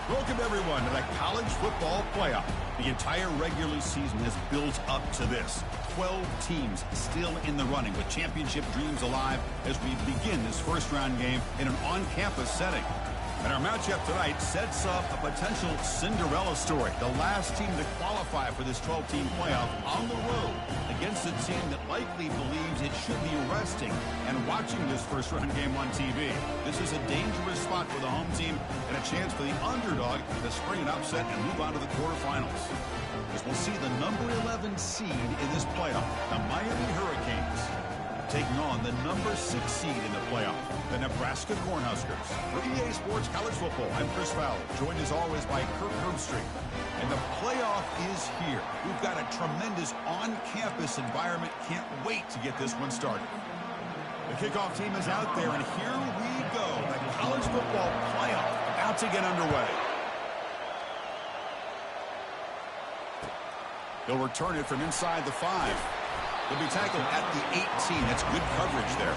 Welcome, everyone, to the College Football Playoff. The entire regular season has built up to this. 12 teams still in the running with championship dreams alive as we begin this first-round game in an on-campus setting. And our matchup tonight sets up a potential Cinderella story. The last team to qualify for this 12-team playoff on the road against a team that likely believes it should be resting and watching this first-round game on TV. This is a dangerous spot for the home team and a chance for the underdog to spring an upset and move on to the quarterfinals. As we'll see the number 11 seed in this playoff, the Miami Hurricanes, taking on the number 6 seed in the playoff, the Nebraska Cornhuskers. For EA Sports College Football, I'm Chris Fowler, joined as always by Kirk Herbstreit. And the playoff is here. We've got a tremendous on-campus environment. Can't wait to get this one started. The kickoff team is out there, and here we go. The college football playoff about to get underway. They'll return it from inside the 5. They'll be tackled at the 18. That's good coverage there.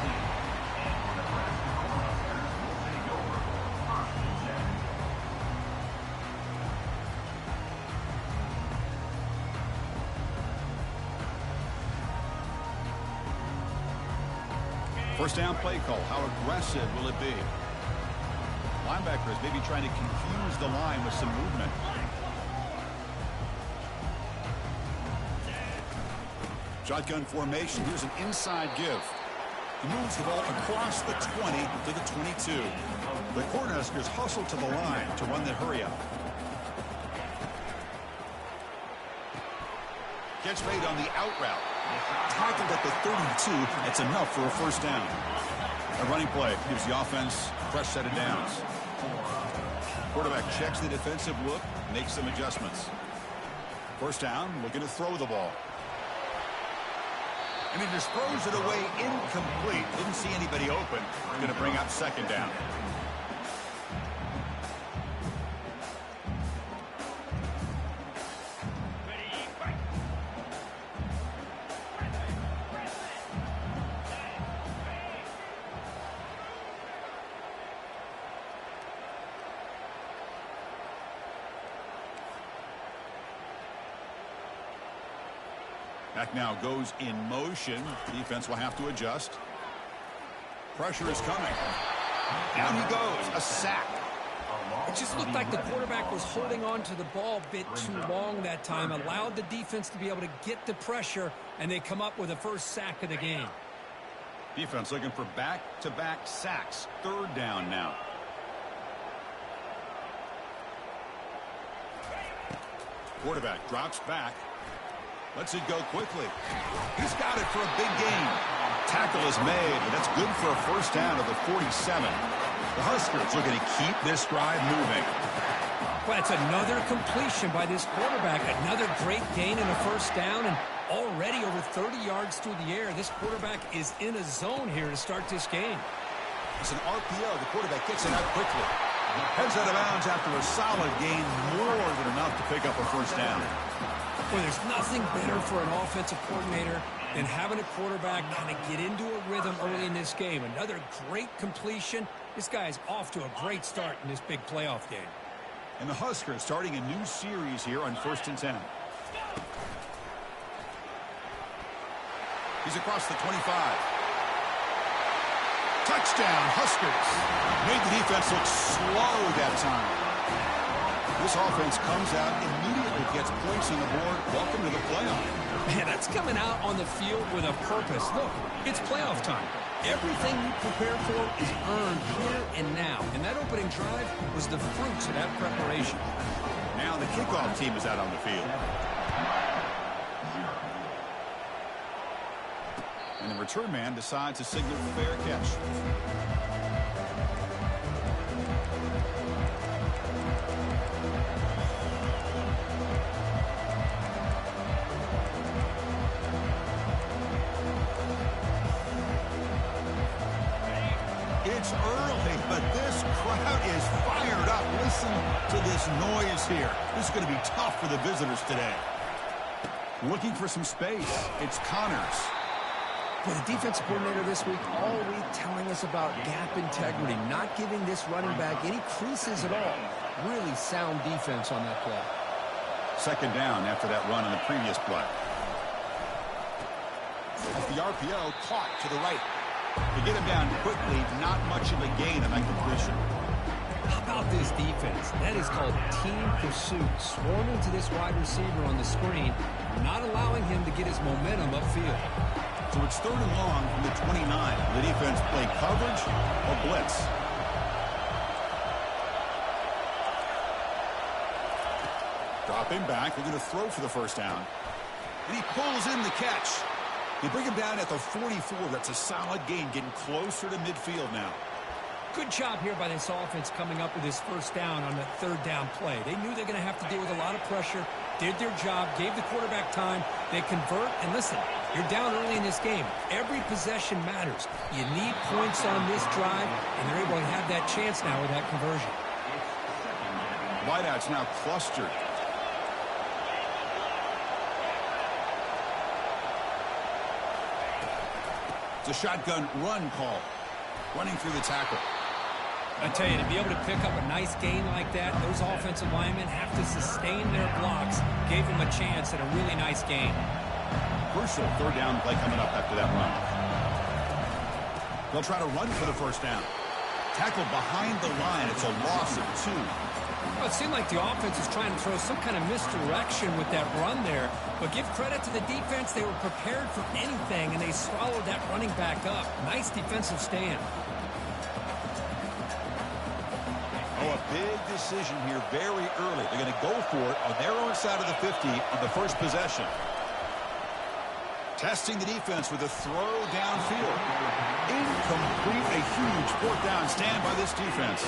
First down play call. How aggressive will it be? Linebackers maybe trying to confuse the line with some movement. Shotgun formation. Here's an inside give. He moves the ball across the 20 to the 22. The Cornhuskers hustle to the line to run the hurry up. Catch made on the out route. Tackled at the 32. That's enough for a first down. A running play gives the offense a fresh set of downs. Quarterback checks the defensive look, makes some adjustments. First down, looking to throw the ball. And he just throws it away incomplete. Didn't see anybody open. Going to bring up second down. Back now goes in motion. Defense will have to adjust. Pressure is coming. Down he goes. A sack. It just looked like the quarterback was holding on to the ball a bit too long that time. Allowed the defense to be able to get the pressure, and they come up with the first sack of the game. Defense looking for back-to-back sacks. Third down now. Quarterback drops back. Lets it go quickly. He's got it for a big gain. Tackle is made, but that's good for a first down of the 47. The Huskers looking to keep this drive moving. Well, that's another completion by this quarterback. Another great gain in a first down, and already over 30 yards through the air. This quarterback is in a zone here to start this game. It's an RPO. The quarterback gets it out quickly. Heads out of bounds after a solid gain, more than enough to pick up a first down. Well, there's nothing better for an offensive coordinator than having a quarterback kind of get into a rhythm early in this game. Another great completion. This guy is off to a great start in this big playoff game. And the Huskers starting a new series here on 1st and 10. He's across the 25. Touchdown, Huskers. Made the defense look slow that time. This offense comes out immediately, gets points on the board. Welcome to the playoff. Man, that's coming out on the field with a purpose. Look, it's playoff time. Everything you prepare for is earned here and now. And that opening drive was the fruits of that preparation. Now the kickoff team is out on the field. And the return man decides to signal fair catch. It's early, but this crowd is fired up. Listen to this noise here. This is going to be tough for the visitors today. Looking for some space. It's Connors. Well, the defensive coordinator this week all week telling us about gap integrity, not giving this running back any creases at all. Really sound defense on that play. Second down after that run on the previous play. Off the RPO, caught to the right. To get him down quickly, not much of a gain on that completion. How about this defense? That is called team pursuit. Swarming to this wide receiver on the screen, not allowing him to get his momentum upfield. So it's third and long from the 29. The defense play coverage or blitz. Dropping back, they're going to throw for the first down. And he pulls in the catch. They bring him down at the 44. That's a solid gain, getting closer to midfield now. Good job here by this offense coming up with this first down on the third down play. They knew they're going to have to deal with a lot of pressure, did their job, gave the quarterback time. They convert, and listen, you're down early in this game. Every possession matters. You need points on this drive, and they're able to have that chance now with that conversion. Wideouts now clustered. It's a shotgun run call. Running through the tackle. I tell you, to be able to pick up a nice gain like that, those offensive linemen have to sustain their blocks. Gave them a chance at a really nice gain. Crucial third down play coming up after that run. They'll try to run for the first down. Tackle behind the line. It's a loss of 2. Well, it seemed like the offense was trying to throw some kind of misdirection with that run there. But give credit to the defense. They were prepared for anything, and they swallowed that running back up. Nice defensive stand. Oh, a big decision here very early. They're going to go for it on their own side of the 50 on the first possession. Testing the defense with a throw downfield. Incomplete. A huge fourth down stand by this defense.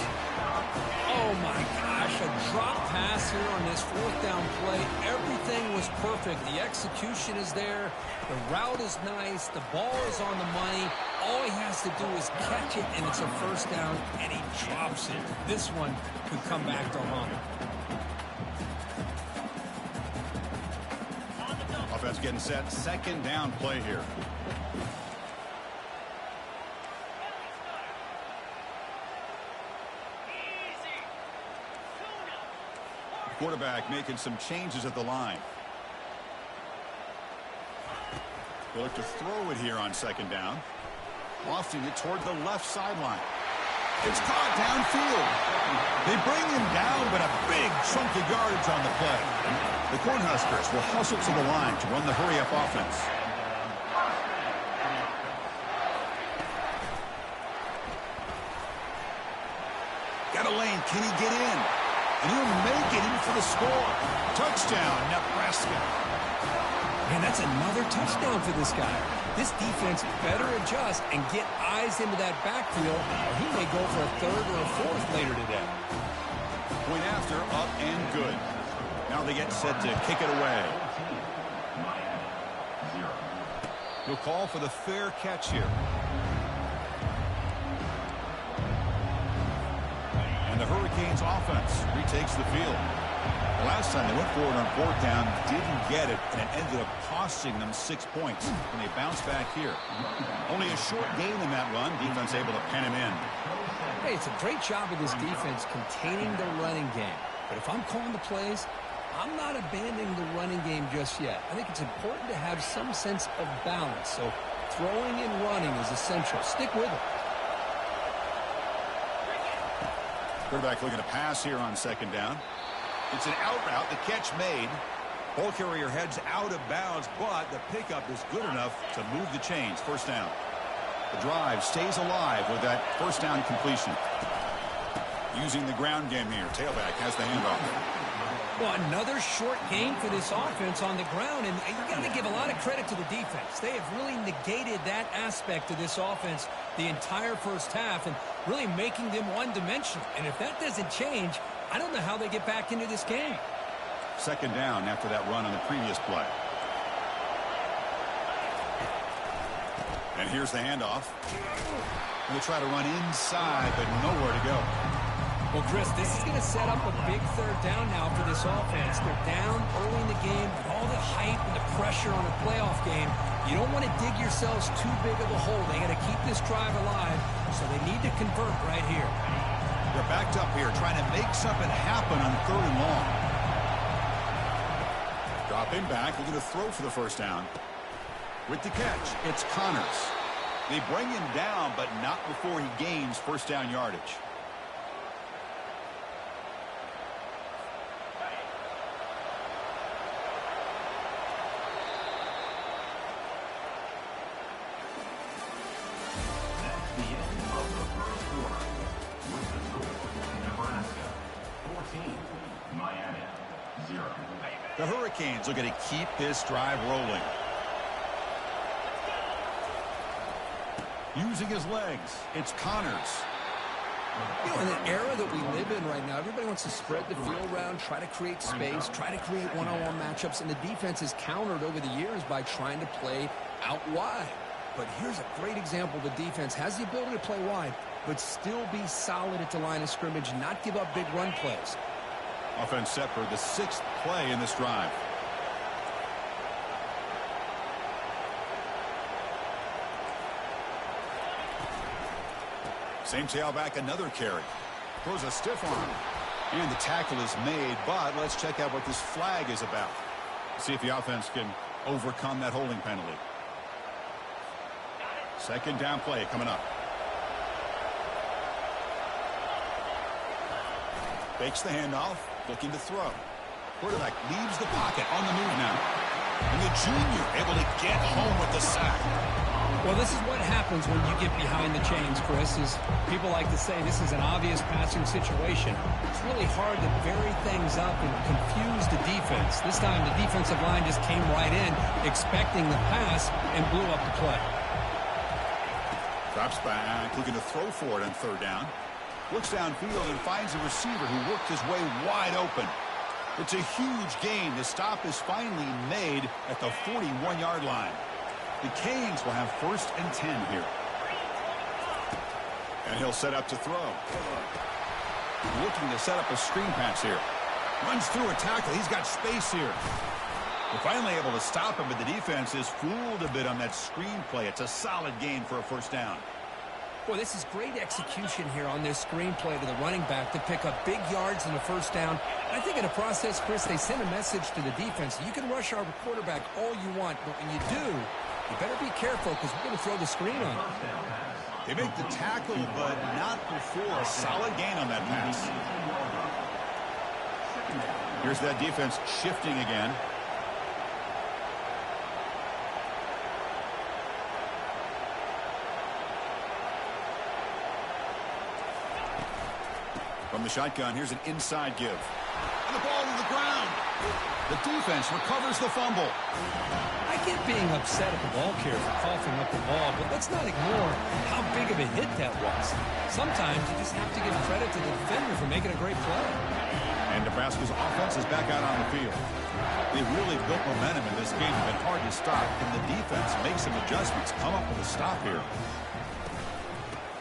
Oh, my gosh, a drop pass here on this fourth down play. Everything was perfect. The execution is there. The route is nice. The ball is on the money. All he has to do is catch it, and it's a first down, and he drops it. This one could come back to haunt him. Offense getting set. Second down play here. Quarterback making some changes at the line. They look to throw it here on second down. Lofting it toward the left sideline. It's caught downfield. They bring him down, but a big chunk of yardage on the play. The Cornhuskers will hustle to the line to run the hurry-up offense. Got a lane. Can he get in? And he'll make it in for the score. Touchdown, Nebraska. Man, that's another touchdown for this guy. This defense better adjust and get eyes into that backfield, or he may go for a third or a fourth later today. Point after, up and good. Now they get set to kick it away. He'll call for the fair catch here. And the Hurricanes offense retakes the field. The last time they went forward on fourth down, didn't get it, and it ended up costing them 6 points. And they bounce back here. Only a short gain in that run. Defense able to pen him in. Hey, it's a great job of this defense containing the running game. But if I'm calling the plays, I'm not abandoning the running game just yet. I think it's important to have some sense of balance. So throwing and running is essential. Stick with it. Quarterback looking to pass here on second down. It's an out route. The catch made. Ball carrier heads out of bounds, but the pickup is good enough to move the chains. First down. The drive stays alive with that first down completion. Using the ground game here. Tailback has the handoff. Well, another short game for this offense on the ground, and you got to give a lot of credit to the defense. They have really negated that aspect of this offense the entire first half and really making them one-dimensional. And if that doesn't change, I don't know how they get back into this game. Second down after that run on the previous play. And here's the handoff. We'll try to run inside, but nowhere to go. Well, Chris, this is going to set up a big third down now for this offense. They're down early in the game with all the hype and the pressure on a playoff game. You don't want to dig yourselves too big of a hole. They got to keep this drive alive, so they need to convert right here. They're backed up here trying to make something happen on 3rd and long. Dropping back, looking to throw for the first down. With the catch, it's Connors. They bring him down, but not before he gains first down yardage. The Hurricanes looking to keep this drive rolling. Using his legs, it's Connors. You know, in the era that we live in right now, everybody wants to spread the field around, try to create space, try to create one-on-one matchups, and the defense has countered over the years by trying to play out wide. But here's a great example. The defense has the ability to play wide, but still be solid at the line of scrimmage, not give up big run plays. Offense set for the 6th play in this drive. Same tailback, another carry. Throws a stiff arm. And the tackle is made, but let's check out what this flag is about. See if the offense can overcome that holding penalty. 2nd down play coming up. Fakes the handoff, looking to throw. Quarterback leaves the pocket on the move now. And the junior able to get home with the sack. Well, this is what happens when you get behind the chains, Chris. Is people like to say this is an obvious passing situation. It's really hard to vary things up and confuse the defense. This time the defensive line just came right in, expecting the pass, and blew up the play. Drops back, looking to throw for it on 3rd down. Looks downfield and finds a receiver who worked his way wide open. It's a huge gain. The stop is finally made at the 41-yard line. The Canes will have 1st and 10 here. And he'll set up to throw. Looking to set up a screen pass here. Runs through a tackle. He's got space here. We're finally able to stop him, but the defense is fooled a bit on that screen play. It's a solid gain for a 1st down. Boy, this is great execution here on this screen play to the running back to pick up big yards in the 1st down. I think in the process, Chris, they send a message to the defense. You can rush our quarterback all you want, but when you do, you better be careful because we're going to throw the screen on him. They make the tackle, but not before a solid gain on that pass. Here's that defense shifting again. From the shotgun, here's an inside give. And the ball to the ground. The defense recovers the fumble. I get being upset at the ball carrier for coughing up the ball, but let's not ignore how big of a hit that was. Sometimes you just have to give credit to the defender for making a great play. And Nebraska's offense is back out on the field. They really built momentum in this game. It's been hard to stop, and the defense makes some adjustments. Come up with a stop here.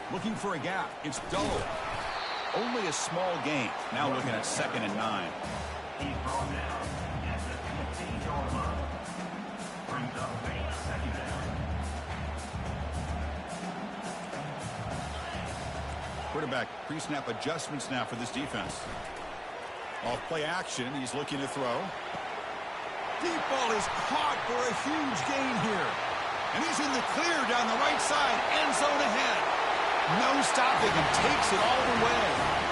Looking for a gap. It's Dull. Only a small gain. Now looking at 2nd and 9. Quarterback pre-snap adjustments now for this defense. Off play action. He's looking to throw. Deep ball is caught for a huge gain here. And he's in the clear down the right side. End zone ahead. No stopping him. Takes it all the way.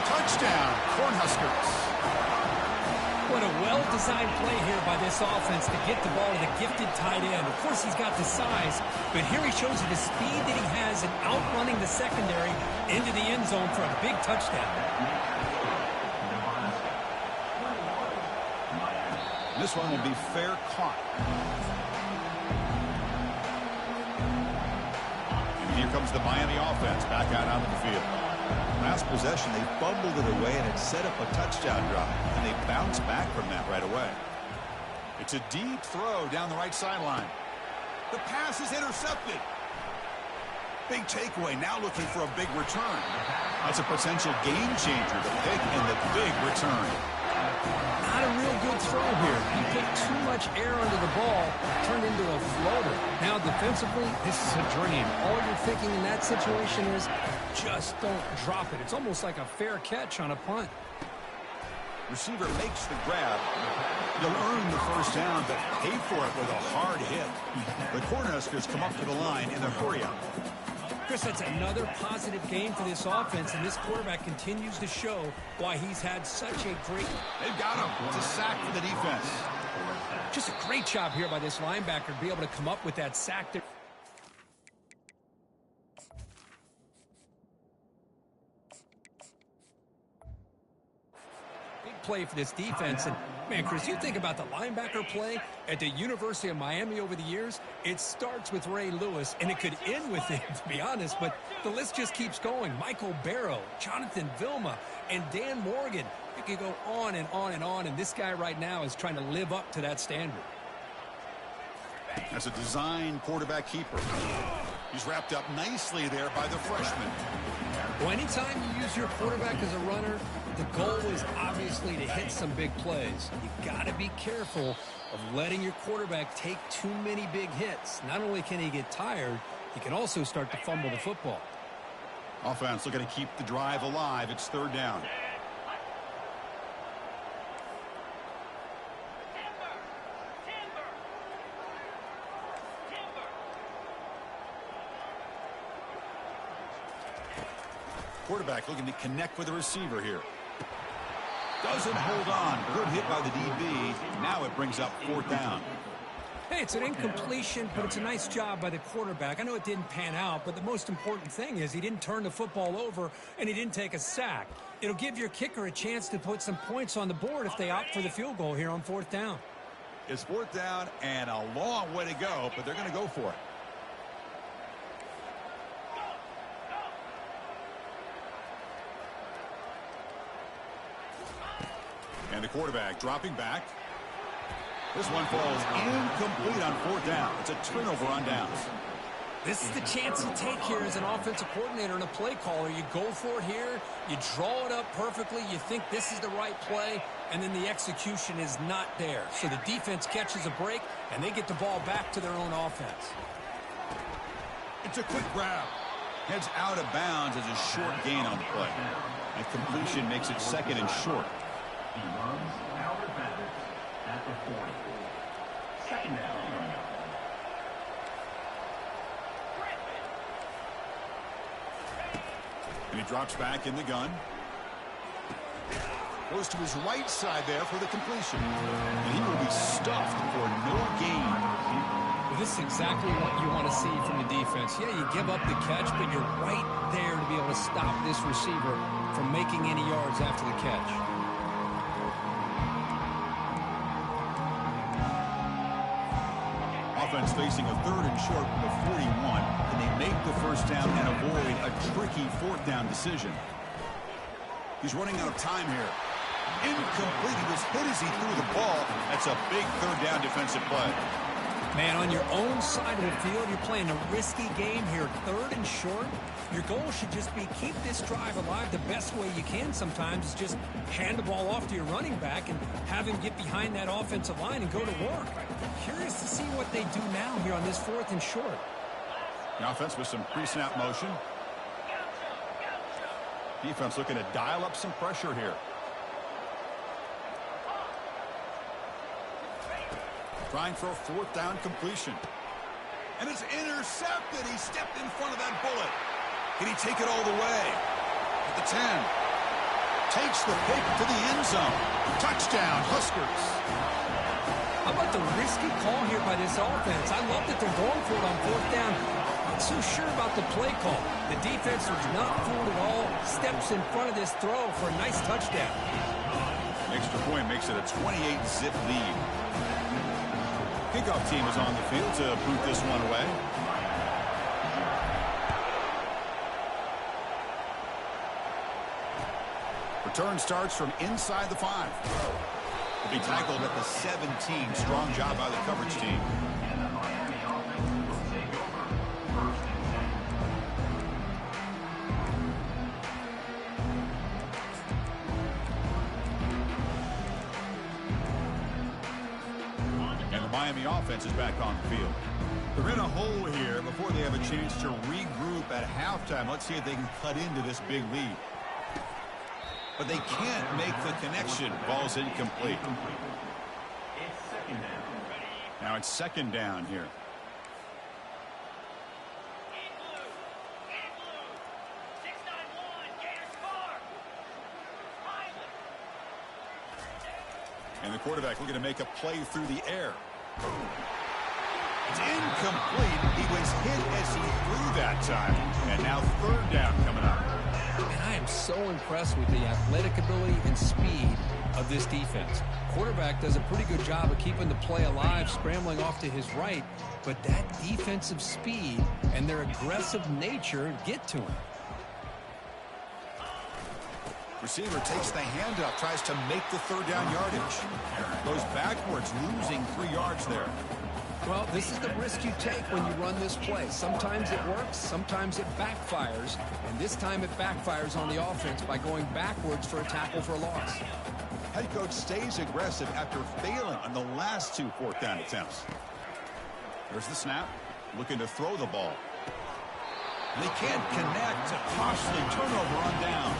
Touchdown, Cornhuskers. What a well-designed play here by this offense to get the ball to the gifted tight end. Of course, he's got the size, but here he shows you the speed that he has in outrunning the secondary into the end zone for a big touchdown. This one will be fair caught. And here comes the Miami offense back out onto the field. Last possession, they fumbled it away and had set up a touchdown drive. And they bounced back from that right away. It's a deep throw down the right sideline. The pass is intercepted. Big takeaway, now looking for a big return. That's a potential game changer, the pick and the big return. Not a real good throw here. He put too much air under the ball, turned into a floater. Now defensively, this is a dream. All you're thinking in that situation is just don't drop it. It's almost like a fair catch on a punt. Receiver makes the grab. You'll earn the first down, but pay for it with a hard hit. The Cornhuskers come up to the line in a hurry-up. Chris, that's another positive game for this offense, and this quarterback continues to show why he's had such a great... They've got him. It's a sack for the defense. Just a great job here by this linebacker to be able to come up with that sack there. Play for this defense. And man, Chris, you think about the linebacker play at the University of Miami over the years, it starts with Ray Lewis and it could end with him, to be honest, but the list just keeps going. Michael Barrow, Jonathan Vilma, and Dan Morgan. You could go on and on and on, and this guy right now is trying to live up to that standard. As a design quarterback keeper, he's wrapped up nicely there by the freshman. Well, anytime you use your quarterback as a runner, the goal is obviously to hit some big plays. You got to be careful of letting your quarterback take too many big hits. Not only can he get tired, he can also start to fumble the football. Offense looking to keep the drive alive. It's third down. Quarterback looking to connect with the receiver here. Doesn't hold on. Good hit by the DB. Now it brings up fourth down. Hey, it's an incompletion, but it's a nice job by the quarterback. I know it didn't pan out, but the most important thing is he didn't turn the football over and he didn't take a sack. It'll give your kicker a chance to put some points on the board if they opt for the field goal here on fourth down. It's fourth down and a long way to go, but they're going to go for it. And the quarterback dropping back. This one falls incomplete on fourth down. It's a turnover on downs. This is the chance you take here as an offensive coordinator and a play caller. You go for it here. You draw it up perfectly. You think this is the right play, and then the execution is not there. So the defense catches a break, and they get the ball back to their own offense. It's a quick grab. Heads out of bounds as a short gain on the play. And completion makes it second and short. He runs out of bounds at the 40. Second down. And he drops back in the gun. Goes to his right side there for the completion. And he will be stuffed for no gain. Well, this is exactly what you want to see from the defense. Yeah, you give up the catch, but you're right there to be able to stop this receiver from making any yards after the catch. Offense facing a third and short from the 41, and they make the first down and avoid a tricky fourth down decision. He's running out of time here. Incomplete. He was hit as he threw the ball. That's a big third down defensive play. Man, on your own side of the field, you're playing a risky game here. Third and short. Your goal should just be keep this drive alive the best way you can sometimes is just hand the ball off to your running back and have him get behind that offensive line and go to work. Curious to see what they do now here on this fourth and short. The offense with some pre-snap motion. Defense looking to dial up some pressure here. Trying for a fourth down completion. And it's intercepted. He stepped in front of that bullet. Can he take it all the way? At the 10. Takes the pick to the end zone. Touchdown, Huskers. How about the risky call here by this offense? I love that they're going for it on fourth down. Not so sure about the play call. The defense was not fooled at all. Steps in front of this throw for a nice touchdown. Extra point makes it a 28-zip lead. Kickoff team is on the field to boot this one away. Return starts from inside the 5. Will be tackled at the 17. Strong job by the coverage team. Miami offense is back on the field. They're in a hole here before they have a chance to regroup at halftime. Let's see if they can cut into this big lead. But they can't make the connection. Ball's incomplete. It's second down. Now it's second down here. And the quarterback looking to make a play through the air. It's incomplete. He was hit as he threw that time. And now third down coming up. And I am so impressed with the athletic ability and speed of this defense. Quarterback does a pretty good job of keeping the play alive, scrambling off to his right. But that defensive speed and their aggressive nature get to him. Receiver takes the handoff, tries to make the third down yardage. Goes backwards, losing 3 yards there. Well, this is the risk you take when you run this play. Sometimes it works, sometimes it backfires. And this time it backfires on the offense by going backwards for a tackle for a loss. Head coach stays aggressive after failing on the last 2 fourth down attempts. There's the snap, looking to throw the ball. They can't connect. A costly turnover on down.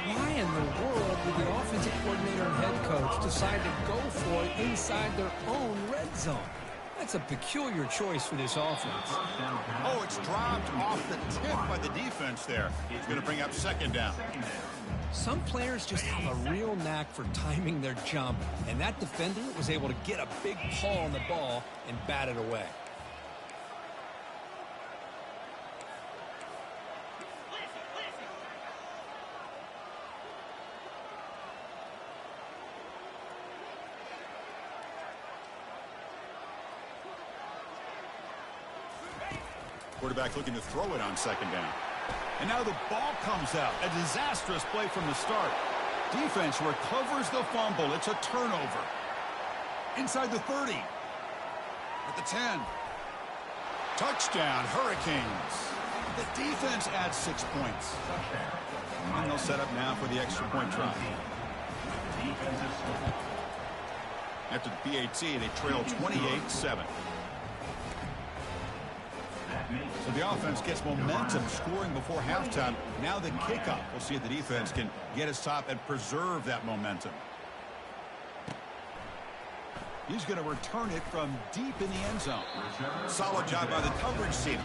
Why in the world did the offensive coordinator and head coach decide to go for it inside their own red zone? That's a peculiar choice for this offense. Oh, it's dropped off the tip by the defense there. It's going to bring up second down. Some players just have a real knack for timing their jump, and that defender was able to get a big paw on the ball and bat it away. Quarterback looking to throw it on second down. And now the ball comes out. A disastrous play from the start. Defense recovers the fumble. It's a turnover. Inside the 30. At the 10. Touchdown, Hurricanes. The defense adds 6 points. And they'll set up now for the extra point try. After the PAT, they trail 28-7. So the offense gets momentum, scoring before halftime. Now the kickoff. We'll see if the defense can get his top and preserve that momentum. He's going to return it from deep in the end zone. Solid job by the coverage team.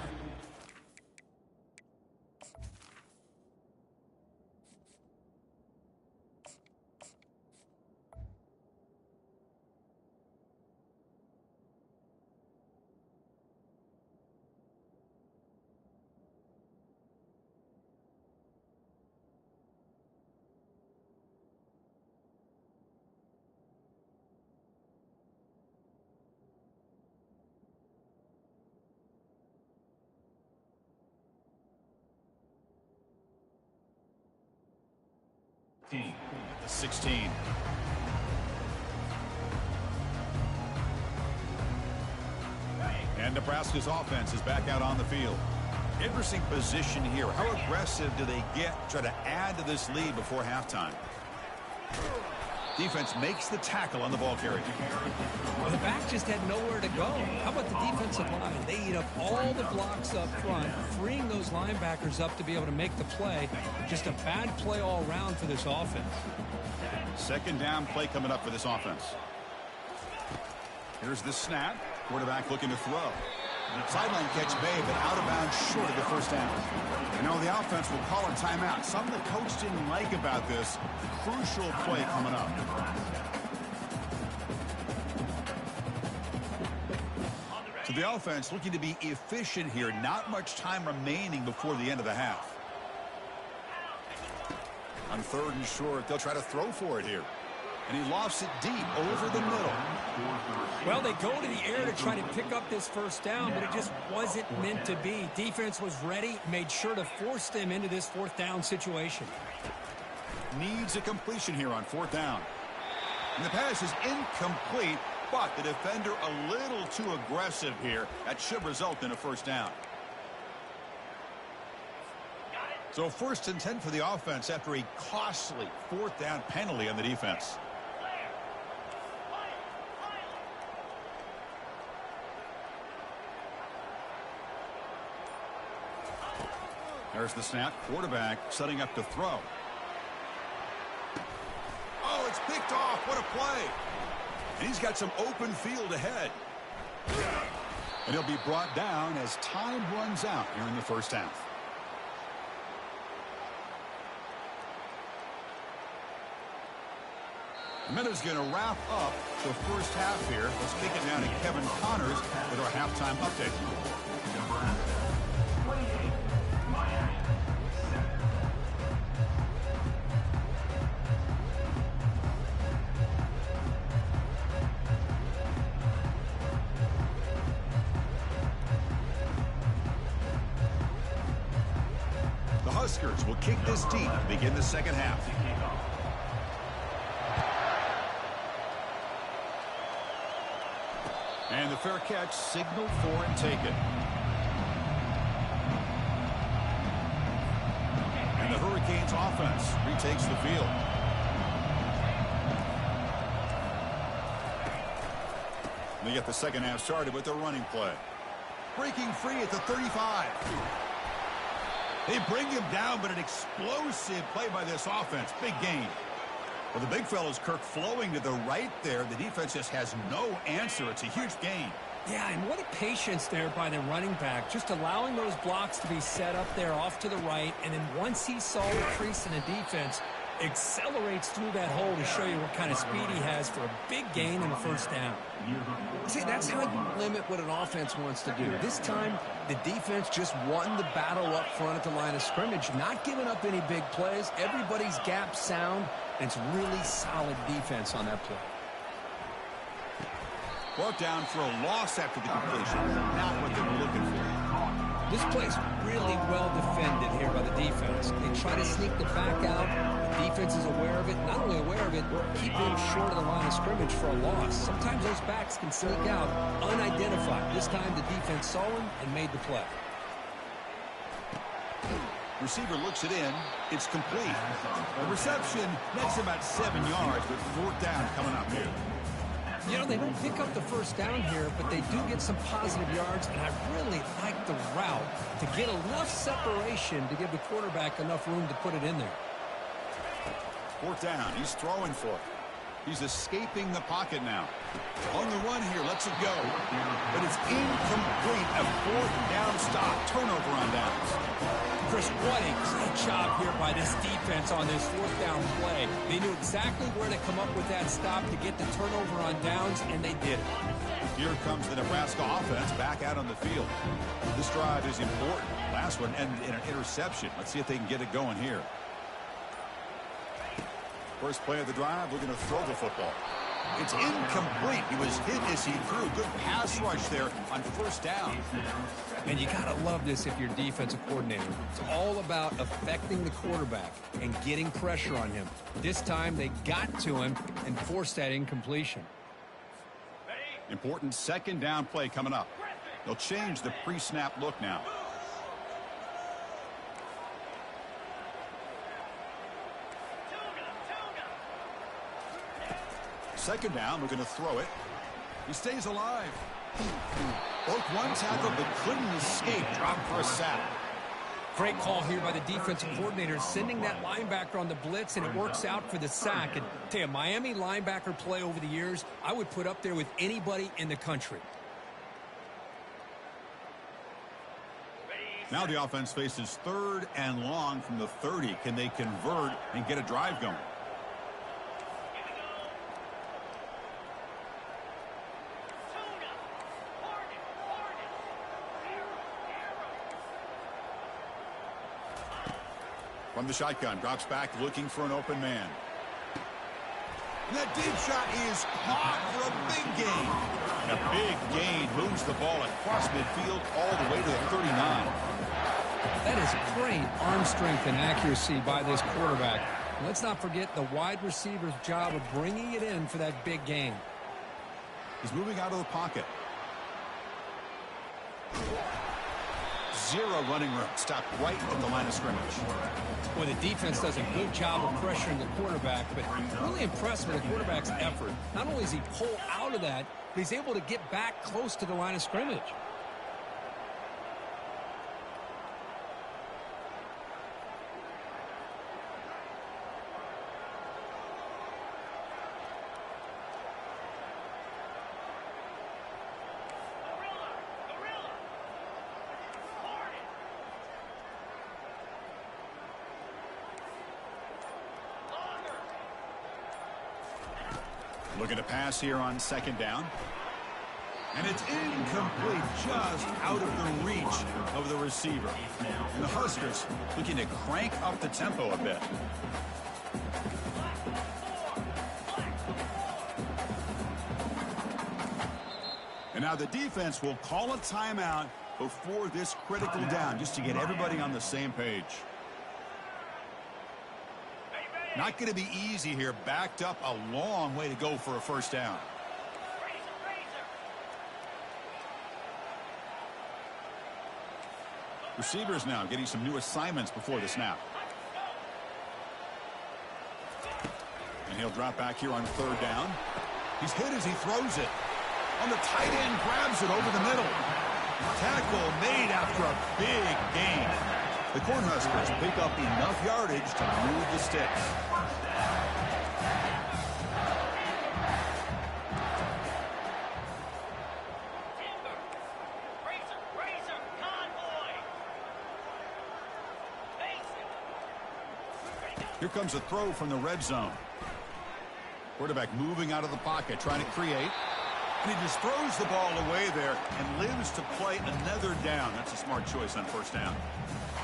The 16. And Nebraska's offense is back out on the field. Interesting position here. How aggressive do they get to try to add to this lead before halftime? Defense makes the tackle on the ball carrier. Well, the back just had nowhere to go. How about the defensive line? They eat up all the blocks up front, freeing those linebackers up to be able to make the play. Just a bad play all around for this offense. Second down play coming up for this offense. Here's the snap. Quarterback looking to throw. Sideline catch made, but out of bounds short of the first down. You know, the offense will call a timeout. Something the coach didn't like about this. Crucial play coming up. So the offense looking to be efficient here. Not much time remaining before the end of the half. On third and short, they'll try to throw for it here. And he lofts it deep over the middle. Well, they go to the air to try to pick up this first down, but it just wasn't meant to be. Defense was ready, made sure to force them into this fourth down situation. Needs a completion here on fourth down. And the pass is incomplete, but the defender a little too aggressive here. That should result in a first down. So 1st and 10 for the offense after a costly fourth down penalty on the defense. There's the snap. Quarterback setting up to throw. Oh, it's picked off. What a play. And he's got some open field ahead. And he'll be brought down as time runs out here in the first half. A minute's going to wrap up the first half here. Let's kick it down to Kevin Connors with our halftime update. The Huskers will kick this deep to begin the second half. And the fair catch signaled for and taken. And the Hurricanes offense retakes the field. They get the second half started with their running play. Breaking free at the 35. They bring him down, but an explosive play by this offense. Big gain. Well, the big fella's Kirk flowing to the right there. The defense just has no answer. It's a huge gain. Yeah, and what a patience there by the running back. Just allowing those blocks to be set up there off to the right. And then once he saw the crease in the defense, accelerates through that hole to show you what kind of speed he has for a big gain in the first down. See, that's how you limit what an offense wants to do. This time, the defense just won the battle up front at the line of scrimmage, not giving up any big plays. Everybody's gap sound, and it's really solid defense on that play. Brought down for a loss after the completion. Not what they were looking for. This play's really well defended here by the defense. They try to sneak the back out. The defense is aware of it. Not only aware of it, keeping him short of the line of scrimmage for a loss. Sometimes those backs can sneak out unidentified. This time the defense saw him and made the play. Receiver looks it in. It's complete. The reception nets about 7 yards, but fourth down coming up here. You know, they don't pick up the first down here, but they do get some positive yards, and I really like the route to get enough separation to give the quarterback enough room to put it in there. Fourth down. He's throwing for it. He's escaping the pocket now. On the run here. Lets it go. But it's incomplete. A fourth down stop. Turnover on downs. Chris, what a great job here by this defense on this fourth down play. They knew exactly where to come up with that stop to get the turnover on downs, and they did it. Here comes the Nebraska offense back out on the field. This drive is important. Last one ended in an interception. Let's see if they can get it going here. First play of the drive, we're going to throw the football. It's incomplete. He was hit as he threw. Good pass rush there on first down. And you got to love this if you're defensive coordinator. It's all about affecting the quarterback and getting pressure on him. This time they got to him and forced that incompletion. Important second down play coming up. They'll change the pre-snap look now. Second down, we're going to throw it. He stays alive. Broke one tackle, but couldn't escape. Dropped for a sack. Great call here by the defensive coordinator, sending that linebacker on the blitz, and it works out for the sack. And tell you, Miami linebacker play over the years, I would put up there with anybody in the country. Now the offense faces third and long from the 30. Can they convert and get a drive going? From the shotgun, drops back looking for an open man. And that deep shot is caught for a big gain. And a big gain moves the ball across midfield all the way to the 39. That is great arm strength and accuracy by this quarterback. Let's not forget the wide receiver's job of bringing it in for that big gain. He's moving out of the pocket. Zero running room. Stopped right at the line of scrimmage. Boy, the defense does a good job of pressuring the quarterback, but really impressed with the quarterback's effort. Not only does he pull out of that, but he's able to get back close to the line of scrimmage. Looking to pass here on second down. And it's incomplete, just out of the reach of the receiver. And the Huskers looking to crank up the tempo a bit. And now the defense will call a timeout before this critical down, just to get everybody on the same page. Not going to be easy here. Backed up a long way to go for a first down. Receivers now getting some new assignments before the snap. And he'll drop back here on third down. He's hit as he throws it. On the tight end, grabs it over the middle. Tackle made after a big gain. The Cornhuskers pick up enough yardage to move the sticks. Here comes a throw from the red zone. Quarterback moving out of the pocket, trying to create. And he just throws the ball away there and lives to play another down. That's a smart choice on first down.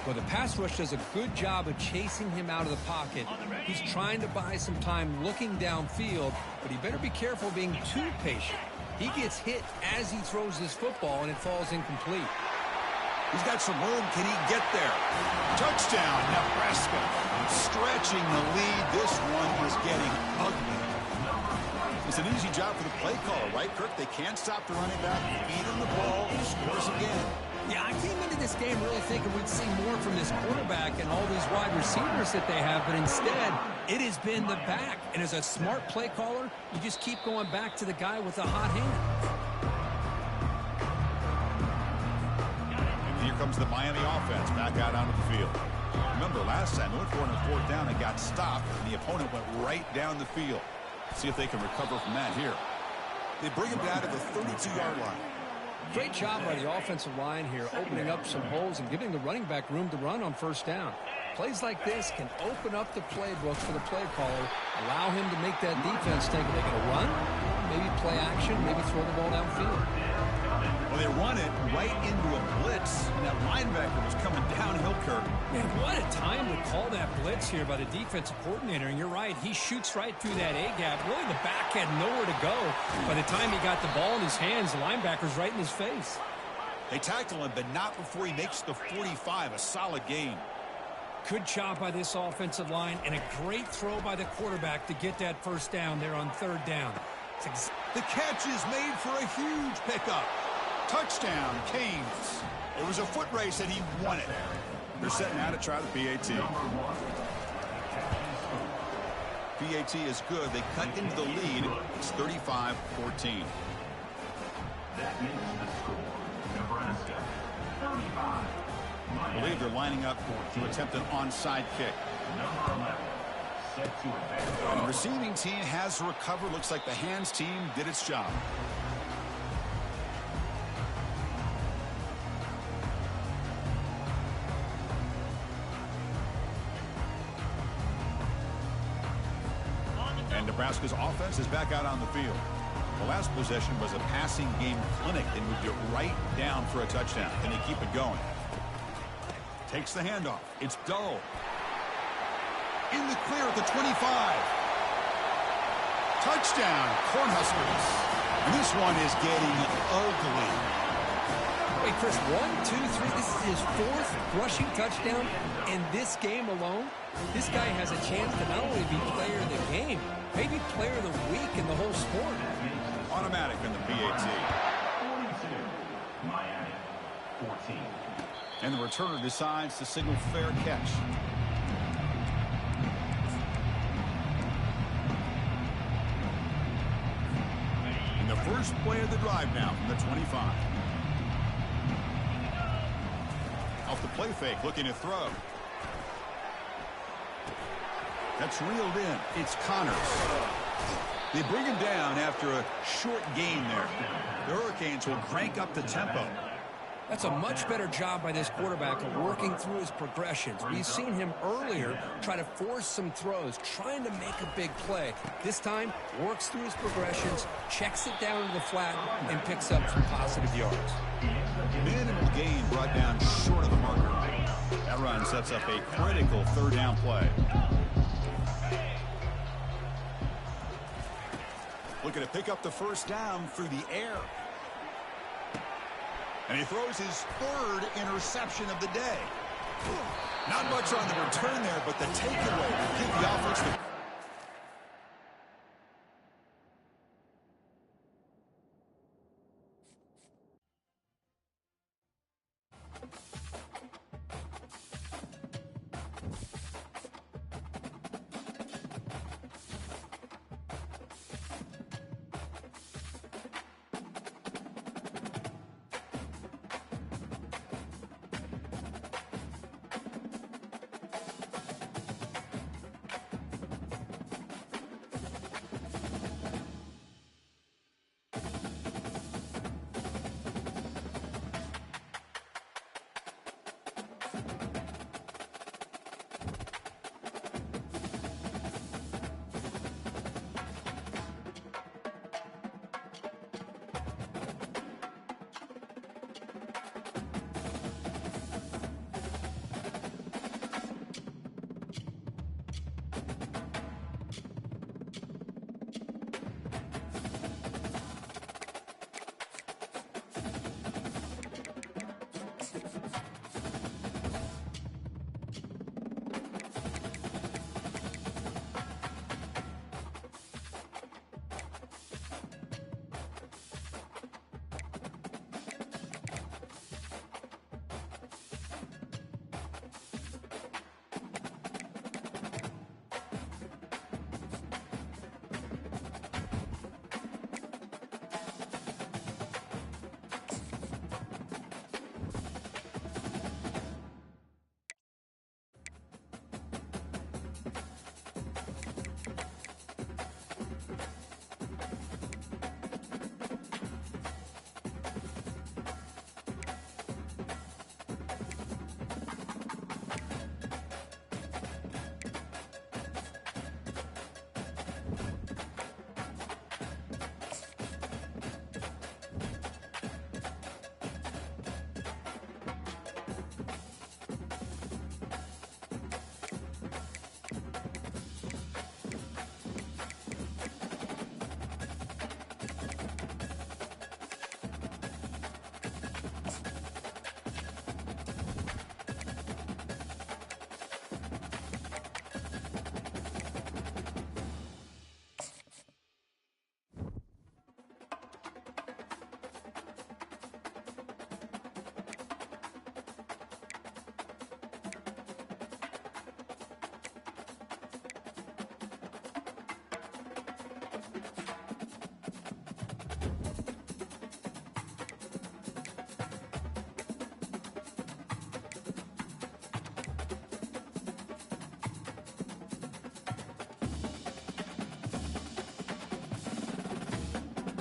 Well, the pass rush does a good job of chasing him out of the pocket. He's trying to buy some time looking downfield, but he better be careful being too patient. He gets hit as he throws this football, and it falls incomplete. He's got some room. Can he get there? Touchdown, Nebraska. Stretching the lead. This one is getting ugly. It's an easy job for the play caller, right, Kirk? They can't stop the running back. Feed him the ball. He scores again. Yeah, I came into this game really thinking we'd see more from this quarterback and all these wide receivers that they have, but instead, it has been the back. And as a smart play caller, you just keep going back to the guy with the hot hand. And here comes the Miami offense back out onto the field. Remember, last time they went for it on fourth down and got stopped, and the opponent went right down the field. See if they can recover from that here. They bring him down to the 32-yard line. Great job by the offensive line here, opening up some holes and giving the running back room to run on first down. Plays like this can open up the playbook for the play caller, allow him to make that defense think, are they going to run? Maybe play action, maybe throw the ball downfield. Well, they run it right into a blitz, and that linebacker was coming downhill, Kirk. Man, what a time to call that blitz here by the defensive coordinator. And you're right, he shoots right through that A-gap. Really, the back had nowhere to go. By the time he got the ball in his hands, the linebacker's right in his face. They tackle him, but not before he makes the 45, a solid gain. Good job by this offensive line, and a great throw by the quarterback to get that first down there on third down. The catch is made for a huge pickup. Touchdown, Canes. It was a foot race, and he won it. They're setting out to try the PAT. PAT is good. They cut into the lead. It's 35-14. That makes the score. Nebraska 35. I believe they're lining up to attempt an onside kick. Number 11 set to advance. And the receiving team has recovered. Looks like the hands team did its job. And Nebraska's offense is back out on the field. The last possession was a passing game clinic. They moved it right down for a touchdown. Can they keep it going? Takes the handoff. It's Dull. In the clear at the 25. Touchdown, Cornhuskers. And this one is getting ugly. Wait, Chris, 1, 2, 3. This is his fourth rushing touchdown in this game alone. This guy has a chance to not only be player of the game, maybe player of the week in the whole sport. Automatic in the PAT. 42. Miami 14. And the returner decides to signal fair catch. And the first play of the drive now from the 25. Off the play fake, looking to throw. That's reeled in. It's Connors. They bring him down after a short gain there. The Hurricanes will crank up the tempo. That's a much better job by this quarterback of working through his progressions. We've seen him earlier try to force some throws, trying to make a big play. This time, works through his progressions, checks it down to the flat, and picks up some positive yards. Minimal gain brought down short of the marker. That run sets up a critical third down play. Looking to pick up the first down through the air. And he throws his third interception of the day. Not much on the return there, but the takeaway will give the offense the